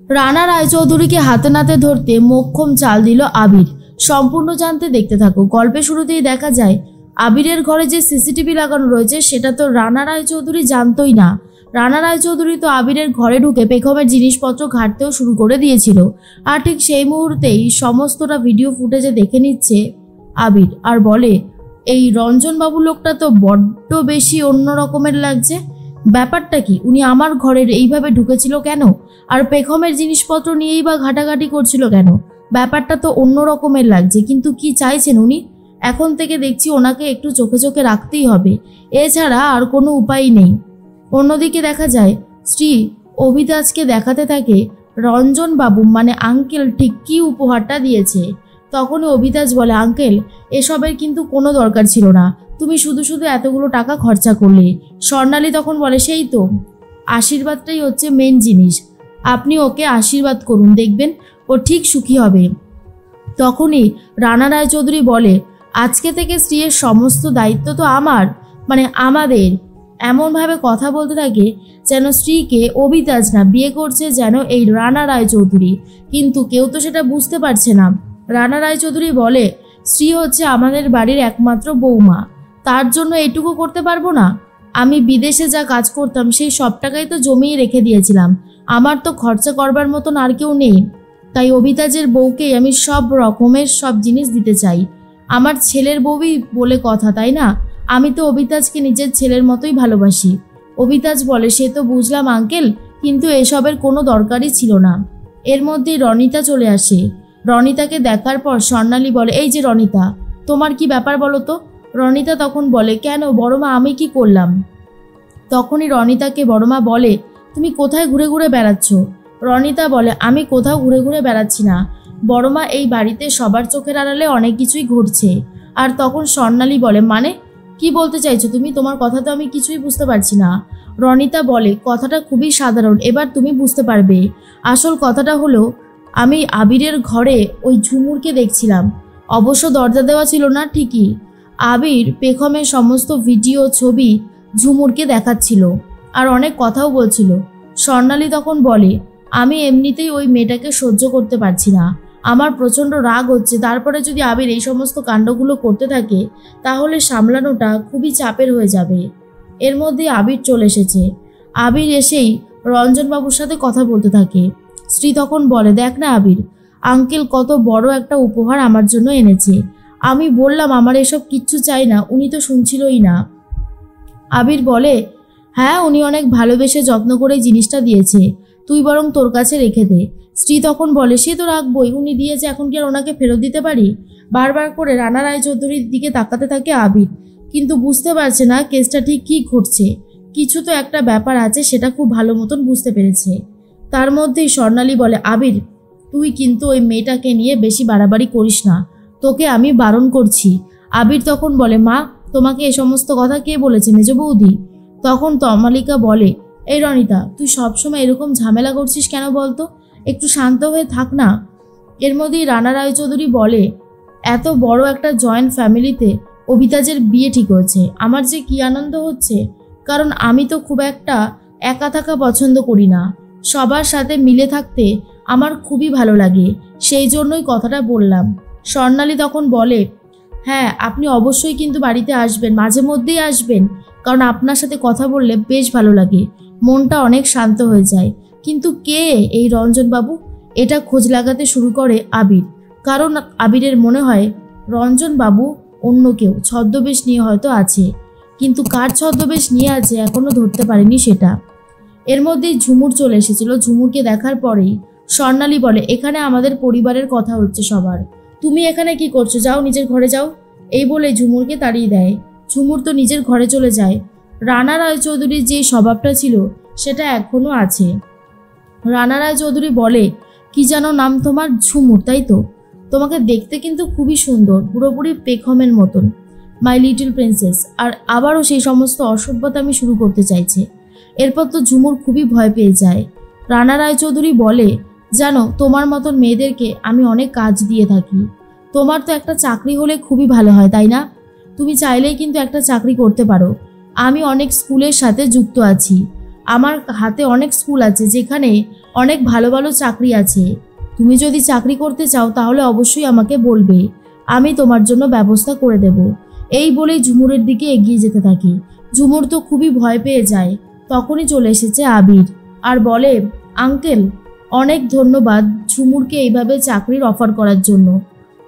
রানা রায়চৌধুরীকে হাতে নাতে ধরতে মোক্ষম চাল দিল আবির। সম্পূর্ণ জানতে দেখতে থাকো। গল্পের শুরুতেই দেখা যায় আবিরের ঘরে যে সিসিটিভি লাগানো রয়েছে সেটা তো রানা রায়চৌধুরী জানতোই না। রানা রায়চৌধুরী তো আবিরের ঘরে ঢুকে পেখমের জিনিসপত্র ঘাঁটতেও শুরু করে দিয়েছিল। আর ঠিক সেই মুহূর্তেই সমস্তটা ভিডিও ফুটেজে দেখে নিচ্ছে আবির আর বলে, এই রঞ্জনবাবু লোকটা তো বড্ড বেশি অন্য রকমের লাগছে। ব্যাপারটা কি? উনি আমার ঘরের এইভাবে ঢুকেছিল কেন? আর পেখমের জিনিসপত্র নিয়েই বা ঘাটাঘাটি করছিল কেন? ব্যাপারটা তো অন্য রকমের লাগছে। কিন্তু কি চাইছেন উনি? এখন থেকে দেখছি ওনাকে একটু চোখে চোখে রাখতেই হবে, এছাড়া আর কোনো উপায় নেই। অন্যদিকে দেখা যায় স্ত্রী অভিতাজকে দেখাতে থাকে রঞ্জন বাবু মানে আঙ্কেল ঠিক কী উপহারটা দিয়েছে। তখনই অভিতাজ বলে, আঙ্কেল এসবের কিন্তু কোনো দরকার ছিল না, তুমি শুধু শুধু এতগুলো টাকা খরচা করলে। স্বর্ণালী তখন বলে, সেই তো, আশীর্বাদটাই হচ্ছে মেন জিনিস, আপনি ওকে আশীর্বাদ করুন, দেখবেন ও ঠিক সুখী হবে। তখনই রানা রায়চৌধুরী বলে, আজকে থেকে স্ত্রীর সমস্ত দায়িত্ব তো আমার, মানে আমাদের। এমনভাবে কথা বলতে থাকে যেন স্ত্রীকে অভিতাজ না বিয়ে করছে, যেন এই রানা রায়চৌধুরী। কিন্তু কেউ তো সেটা বুঝতে পারছে না। রানা রায়চৌধুরী বলে, স্ত্রী হচ্ছে আমাদের বাড়ির একমাত্র বৌমা, তার জন্য এটুকু করতে পারবো না? আমি বিদেশে যা কাজ করতাম সেই সব টাকাই তো জমিয়ে রেখে দিয়েছিলাম, আমার তো খরচা করবার মতন আর কেউ নেই। তাই অভিতাজের বউকেই আমি সব রকমের সব জিনিস দিতে চাই। আমার ছেলের বউই বলে কথা, তাই না? আমি তো অভিতাজকে নিজের ছেলের মতোই ভালোবাসি। অভিতাজ বলে, সে তো বুঝলাম আঙ্কেল, কিন্তু এসবের কোনো দরকারই ছিল না। এর মধ্যেই রনিতা চলে আসে। রনিতাকে দেখার পর স্বর্ণালী বলে, এই যে রনিতা, তোমার কি ব্যাপার বলো তো? রনিতা তখন বলে, কেন বড়মা, আমি কি করলাম? তখনই রনিতাকে বড়মা বলে, তুমি কোথায় ঘুরে ঘুরে বেড়াচ্ছ? রনিতা বলে, আমি কোথাও ঘুরে ঘুরে বেড়াচ্ছি না বড়মা, এই বাড়িতে সবার চোখের আড়ালে অনেক কিছুই ঘটছে। আর তখন স্বর্ণালী বলে, মানে কি বলতে চাইছো তুমি? তোমার কথা তো আমি কিছুই বুঝতে পারছি না। রনিতা বলে, কথাটা খুবই সাধারণ, এবার তুমি বুঝতে পারবে। আসল কথাটা হলো, আমি আবিরের ঘরে ওই ঝুমুরকে দেখছিলাম। অবশ্য দরজা দেওয়া ছিল না ঠিকই। আবির পেখমের সমস্ত ভিডিও ছবি ঝুমুরকে দেখাচ্ছিল আর অনেক কথাও বলছিল। স্বর্ণালী তখন বলে, আমি এমনিতেই ওই মেয়েটাকে সহ্য করতে পারছি না, আমার প্রচণ্ড রাগ হচ্ছে। তারপরে যদি আবির এই সমস্ত কাণ্ডগুলো করতে থাকে তাহলে সামলানোটা খুবই চাপের হয়ে যাবে। এর মধ্যে আবির চলে এসেছে। আবির এসেই রঞ্জনবাবুর সাথে কথা বলতে থাকে। স্ত্রী তখন বলে, দেখ না আবির, আঙ্কেল কত বড় একটা উপহার আমার জন্য এনেছে। আমি বললাম আমার এসব কিচ্ছু চাই না, উনি তো শুনছিলই না। আবির বলে, হ্যাঁ উনি অনেক ভালোবেসে যত্ন করে জিনিসটা দিয়েছে, তুই বরং তোর কাছে রেখে দে। স্ত্রী তখন বলে, সে তো রাখবই, উনি দিয়েছে, এখন কি আর ওনাকে ফেরত দিতে পারি? বারবার করে রানা রায়চৌধুরীর দিকে তাকাতে থাকে আবির, কিন্তু বুঝতে পারছে না কেসটা ঠিক কী ঘটছে। কিছু তো একটা ব্যাপার আছে, সেটা খুব ভালো মতন বুঝতে পেরেছে। তার মধ্যেই স্বর্ণালী বলে, আবির তুই কিন্তু ওই মেয়েটাকে নিয়ে বেশি বাড়াবাড়ি করিস না, তোকে আমি বারণ করছি। আবির তখন বলে, মা তোমাকে এ সমস্ত কথা কে বলেছে, মেজ বৌদি? তখন তমালিকা বলে, এই রনিতা, তুই সবসময় এরকম ঝামেলা করছিস কেন বলতো? একটু শান্ত হয়ে থাক না। এর মধ্যেই রানা রায়চৌধুরী বলে, এত বড় একটা জয়েন্ট ফ্যামিলিতে অভিতাজের বিয়ে ঠিক হয়েছে, আমার যে কি আনন্দ হচ্ছে। কারণ আমি তো খুব একটা একা থাকা পছন্দ করি না, সবার সাথে মিলে থাকতে আমার খুবই ভালো লাগে, সেই জন্যই কথাটা বললাম। স্বর্ণালী তখন বলে, হ্যাঁ আপনি অবশ্যই কিন্তু বাড়িতে আসবেন, মাঝে মধ্যেই আসবেন, কারণ আপনার সাথে কথা বললে বেশ ভালো লাগে, মনটা অনেক শান্ত হয়ে যায়। কিন্তু কে এই রঞ্জনবাবু? এটা খোঁজ লাগাতে শুরু করে আবির, কারণ আবিরের মনে হয় রঞ্জনবাবু অন্য কেউ ছদ্মবেশ নিয়ে হয়তো আছে, কিন্তু কার ছদ্মবেশ নিয়ে আছে এখনও ধরতে পারেনি সেটা। এর মধ্যেই ঝুমুর চলে এসেছিল। ঝুমুরকে দেখার পরেই স্বর্ণালী বলে, এখানে আমাদের পরিবারের কথা হচ্ছে সবার, তুমি এখানে কি করছো? যাও নিজের ঘরে যাও। এই বলে ঝুমুরকে তাড়িয়ে দেয়। ঝুমুর তো নিজের ঘরে চলে যায়। রানা রায়চৌধুরীর যে স্বভাবটা ছিল সেটা এখনও আছে। রানা রায়চৌধুরী বলে, কি যেন নাম তোমার? ঝুমুর, তাই তো? তোমাকে দেখতে কিন্তু খুবই সুন্দর, পুরোপুরি পেখমের মতন, মাই লিটল প্রিন্সেস। আর আবারও সেই সমস্ত অসভ্যতামি শুরু করতে চাইছে। এরপর তো ঝুমুর খুবই ভয় পেয়ে যায়। রানা রায়চৌধুরী বলে, জানো তোমার মতন মেয়েদেরকে আমি অনেক কাজ দিয়ে থাকি, তোমার তো একটা চাকরি হলে খুবই ভালো হয়, তাই না? তুমি চাইলেই কিন্তু একটা চাকরি করতে পারো। আমি অনেক স্কুলের সাথে যুক্ত আছি, আমার হাতে অনেক স্কুল আছে যেখানে অনেক ভালো ভালো চাকরি আছে। তুমি যদি চাকরি করতে চাও তাহলে অবশ্যই আমাকে বলবে, আমি তোমার জন্য ব্যবস্থা করে দেব। এই বলেই ঝুমুরের দিকে এগিয়ে যেতে থাকে। ঝুমুর তো খুবই ভয় পেয়ে যায়। তখনই চলে এসেছে আবির আর বলে, আঙ্কেল অনেক ধন্যবাদ ঝুমুরকে এইভাবে চাকরির অফার করার জন্য।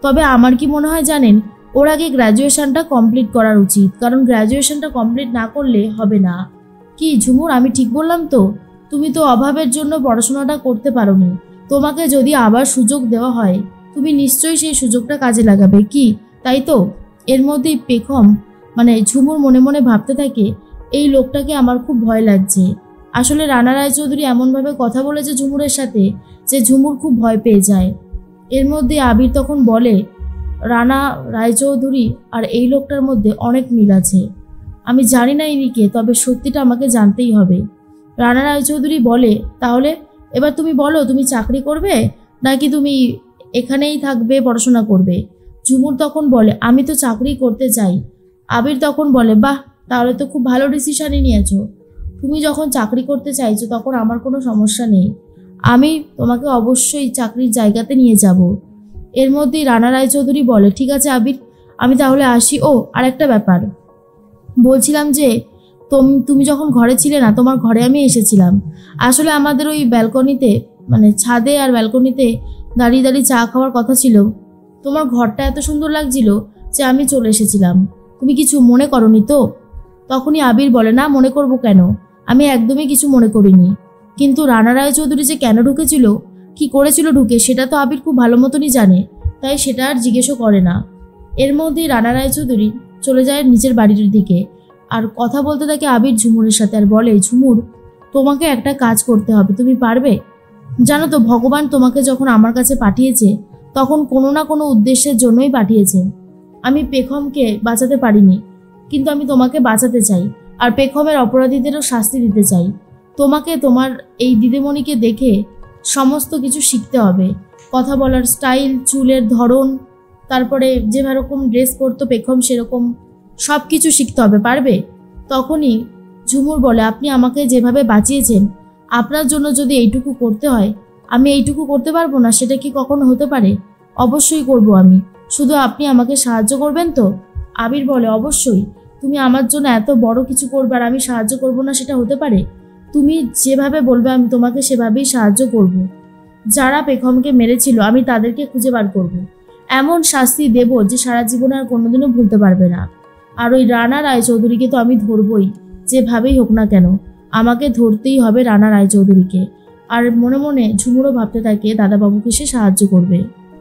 তবে আমার কি মনে হয় জানেন, ওর আগে গ্র্যাজুয়েশনটা কমপ্লিট করার উচিত, কারণ গ্র্যাজুয়েশনটা কমপ্লিট না করলে হবে না। কি ঝুমুর, আমি ঠিক বললাম তো? তুমি তো অভাবের জন্য পড়াশোনাটা করতে পারোনি। তোমাকে যদি আবার সুযোগ দেওয়া হয় তুমি নিশ্চয়ই সেই সুযোগটা কাজে লাগাবে, কি তাই তো? এর মধ্যেই পেখম মানে ঝুমুর মনে মনে ভাবতে থাকে, এই লোকটাকে আমার খুব ভয় লাগছে। আসলে রানা রায়চৌধুরী এমনভাবে কথা বলেছে ঝুমুরের সাথে যে ঝুমুর খুব ভয় পেয়ে যায়। এর মধ্যে আবির তখন বলে, রানা রায়চৌধুরী আর এই লোকটার মধ্যে অনেক মিল আছে। আমি জানি না ইনিকে, তবে সত্যিটা আমাকে জানতেই হবে। রানা রায়চৌধুরী বলে, তাহলে এবার তুমি বলো, তুমি চাকরি করবে নাকি তুমি এখানেই থাকবে, পড়াশোনা করবে? ঝুমুর তখন বলে, আমি তো চাকরি করতে চাই। আবির তখন বলে, বাহ, তাহলে তো খুব ভালো ডিসিশনই নিয়েছো। তুমি যখন চাকরি করতে চাইছো তখন আমার কোনো সমস্যা নেই, আমি তোমাকে অবশ্যই চাকরির জায়গাতে নিয়ে যাব। এর মধ্যেই রানা রায়চৌধুরী বলে, ঠিক আছে আবির, আমি তাহলে আসি। ও আর একটা ব্যাপার বলছিলাম যে, তুমি যখন ঘরে ছিলে না, তোমার ঘরে আমি এসেছিলাম। আসলে আমাদের ওই ব্যালকনিতে মানে ছাদে আর ব্যালকনিতে দাঁড়িয়ে দাঁড়িয়ে চা খাওয়ার কথা ছিল। তোমার ঘরটা এত সুন্দর লাগছিল যে আমি চলে এসেছিলাম। তুমি কিছু মনে করনি তো? তখনই আবির বলে, না মনে করব কেন, আমি একদমই কিছু মনে করিনি। কিন্তু রানা রায়চৌধুরী যে কেন ঢুকেছিল, কি করেছিল ঢুকে, সেটা তো আবির খুব ভালো মতনই জানে, তাই সেটা আর জিজ্ঞেসও করে না। এর মধ্যেই রানা রায়চৌধুরী চলে যায় নিজের বাড়ির দিকে আর কথা বলতে থাকে আবির ঝুমুরের সাথে আর বলে, ঝুমুর তোমাকে একটা কাজ করতে হবে, তুমি পারবে? জানো তো, ভগবান তোমাকে যখন আমার কাছে পাঠিয়েছে তখন কোনো না কোনো উদ্দেশ্যের জন্যই পাঠিয়েছে। আমি পেখমকে বাঁচাতে পারিনি, কিন্তু আমি তোমাকে বাঁচাতে চাই আর পেখমের অপরাধীদেরও শাস্তি দিতে চাই। তোমাকে তোমার এই দিদিমণিকে দেখে সমস্ত কিছু শিখতে হবে, কথা বলার স্টাইল, চুলের ধরন, তারপরে যেরকম ড্রেস পরতো পেখম সেরকম সব কিছু শিখতে হবে, পারবে? তখনই ঝুমুর বলে, আপনি আমাকে যেভাবে বাঁচিয়েছেন, আপনার জন্য যদি এইটুকু করতে হয় আমি এইটুকু করতে পারবো না, সেটা কি কখনো হতে পারে? অবশ্যই করব আমি, শুধু আপনি আমাকে সাহায্য করবেন তো? আবির বলে, অবশ্যই, তুমি আমার জন্য এত বড় কিছু করবে আর আমি সাহায্য করব না, সেটা হতে পারে? তুমি যেভাবে বলবে আমি তোমাকে সেভাবেই সাহায্য করব। যারা পেখমকে মেরেছিল আমি তাদেরকে খুঁজে বার করব, এমন শাস্তি দেব যে সারা জীবনে আর কোনোদিনও ভুলতে পারবে না। আর ওই রানা রায়চৌধুরীকে তো আমি ধরবই, যেভাবেই হোক না কেন আমাকে ধরতেই হবে রানা রায়চৌধুরীকে। আর মনে মনে ঝুমুরও ভাবতে থাকে দাদাবাবুকে সে সাহায্য করবে।